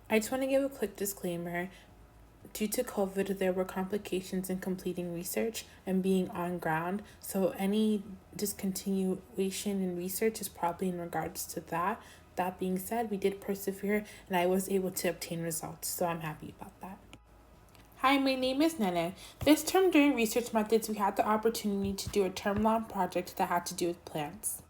I just want to give a quick disclaimer. Due to COVID, there were complications in completing research and being on ground, so any discontinuation in research is probably in regards to that. That being said, we did persevere and I was able to obtain results, so I'm happy about that. Hi, my name is Nene. This term during research methods, we had the opportunity to do a term-long project that had to do with plants.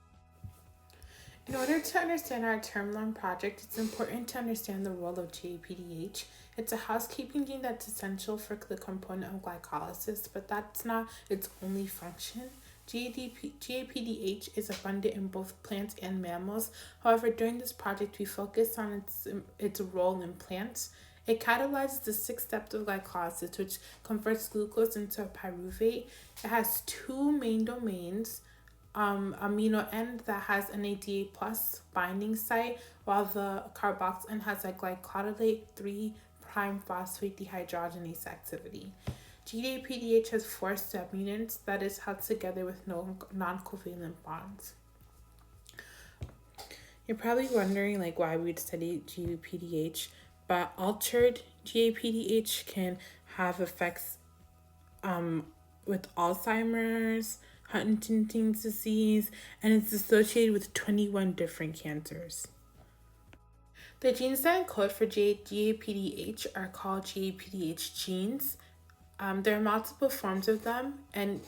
In order to understand our term-long project, it's important to understand the role of GAPDH. It's a housekeeping gene that's essential for the component of glycolysis, but that's not its only function. GAPDH is abundant in both plants and mammals. However, during this project, we focus on its role in plants. It catalyzes the 6 steps of glycolysis, which converts glucose into a pyruvate. It has 2 main domains. Amino end that has NADA plus binding site, while the carboxyl end has a glycosylate 3' phosphate dehydrogenase activity. GAPDH has 4 subunits that is held together with no non-covalent bonds. You're probably wondering why we'd study GAPDH, but altered GAPDH can have effects with Alzheimer's, Huntington's disease, and it's associated with 21 different cancers. The genes that encode for GAPDH are called GAPDH genes. There are multiple forms of them, and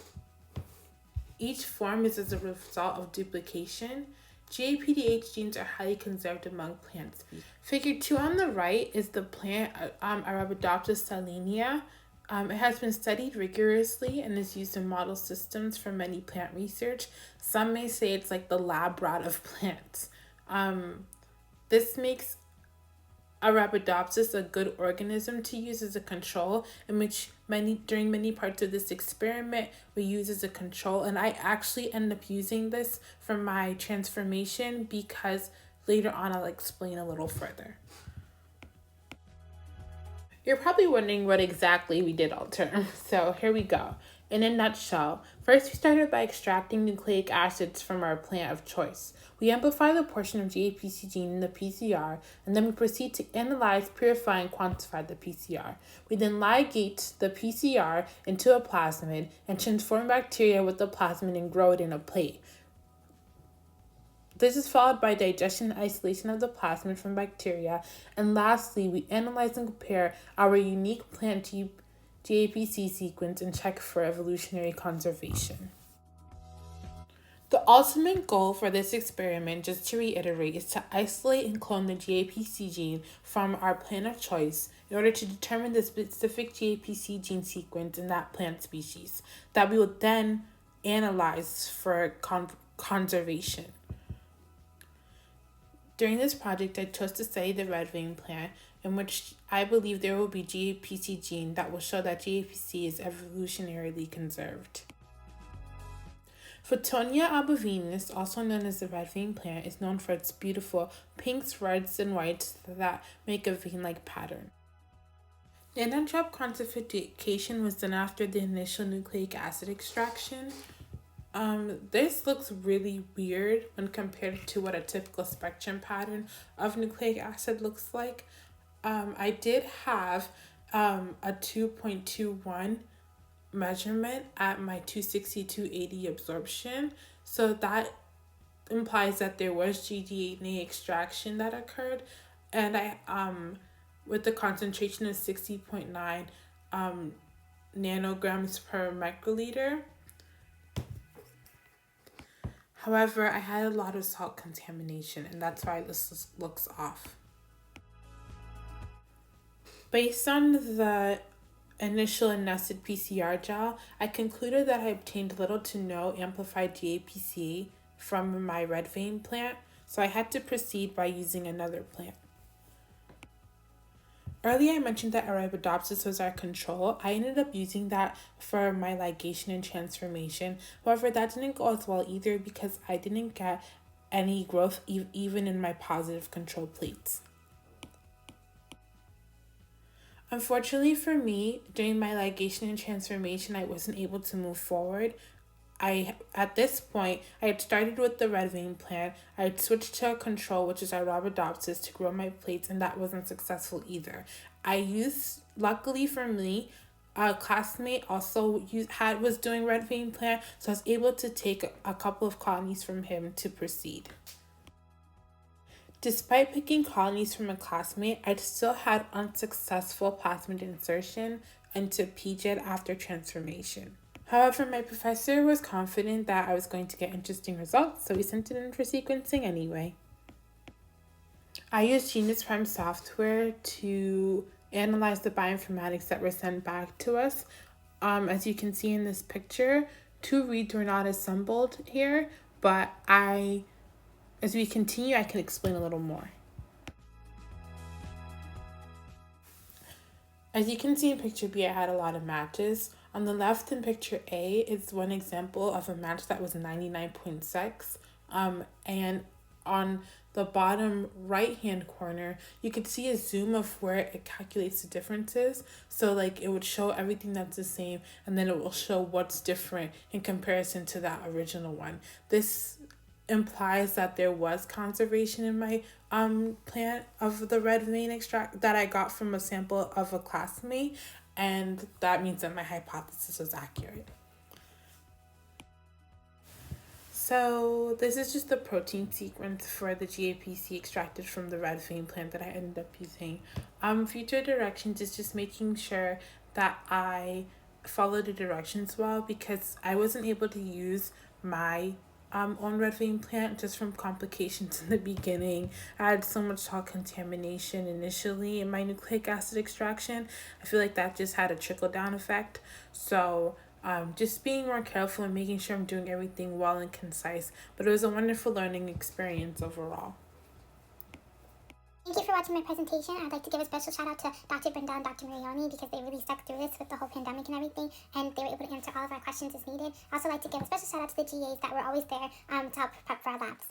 each form is as a result of duplication. GAPDH genes are highly conserved among plant species. Figure 2 on the right is the plant Arabidopsis thaliana. It has been studied rigorously and is used in model systems for many plant research. Some may say it's like the lab rat of plants. This makes Arabidopsis a good organism to use as a control, in which during many parts of this experiment we use as a control, and I actually end up using this for my transformation because later on I'll explain a little further. You're probably wondering what exactly we did alter. So here we go. In a nutshell, first we started by extracting nucleic acids from our plant of choice. We amplify the portion of GAPC gene in the PCR, and then we proceed to analyze, purify, and quantify the PCR. We then ligate the PCR into a plasmid and transform bacteria with the plasmid and grow it in a plate. This is followed by digestion and isolation of the plasmid from bacteria. And lastly, we analyze and compare our unique plant GAPC sequence and check for evolutionary conservation. The ultimate goal for this experiment, just to reiterate, is to isolate and clone the GAPC gene from our plant of choice in order to determine the specific GAPC gene sequence in that plant species that we will then analyze for conservation. During this project, I chose to study the red vein plant, in which I believe there will be GAPC gene that will show that GAPC is evolutionarily conserved. Photonia albovinus, also known as the red vein plant, is known for its beautiful pinks, reds, and whites that make a vein-like pattern. The antidrop quantification was done after the initial nucleic acid extraction. This looks really weird when compared to what a typical spectrum pattern of nucleic acid looks like. I did have a 2.21 measurement at my 260-280 absorption, so that implies that there was gDNA extraction that occurred, and I with the concentration of 60.9 nanograms per microliter. However, I had a lot of salt contamination, and that's why this looks off. Based on the initial and nested PCR gel, I concluded that I obtained little to no amplified GAPC from my red vein plant, so I had to proceed by using another plant. Earlier I mentioned that Arabidopsis was our control. I ended up using that for my ligation and transformation. However, that didn't go as well either because I didn't get any growth even in my positive control plates. Unfortunately for me, during my ligation and transformation, I wasn't able to move forward. at this point, I had started with the red vein plant. I had switched to a control, which is Arabidopsis, to grow my plates, and that wasn't successful either. Luckily for me, a classmate also was doing red vein plant, so I was able to take a couple of colonies from him to proceed. Despite picking colonies from a classmate, I still had unsuccessful plasmid insertion into PGED after transformation. However, my professor was confident that I was going to get interesting results, so we sent it in for sequencing anyway. I used GenusPrime software to analyze the bioinformatics that were sent back to us. As you can see in this picture, 2 reads were not assembled here, but as we continue, I can explain a little more. As you can see in picture B, I had a lot of matches. On the left in picture A is one example of a match that was 99.6. And on the bottom right hand corner, you could see a zoom of where it calculates the differences. So like it would show everything that's the same, and then it will show what's different in comparison to that original one. This implies that there was conservation in my plant of the red vein extract that I got from a sample of a classmate, and that means that my hypothesis was accurate. So this is just the protein sequence for the GAPC extracted from the red vein plant that I ended up using. Future directions is just making sure that I follow the directions well, because I wasn't able to use my on red vein plant just from complications in the beginning. I had so much salt contamination initially in my nucleic acid extraction. I feel like that just had a trickle down effect. So just being more careful and making sure I'm doing everything well and concise. But it was a wonderful learning experience overall. Thank you for watching my presentation. I'd like to give a special shout out to Dr. Brenda and Dr. Mariani, because they really stuck through this with the whole pandemic and everything, and they were able to answer all of our questions as needed. I'd also like to give a special shout out to the GAs that were always there to help prep for our labs.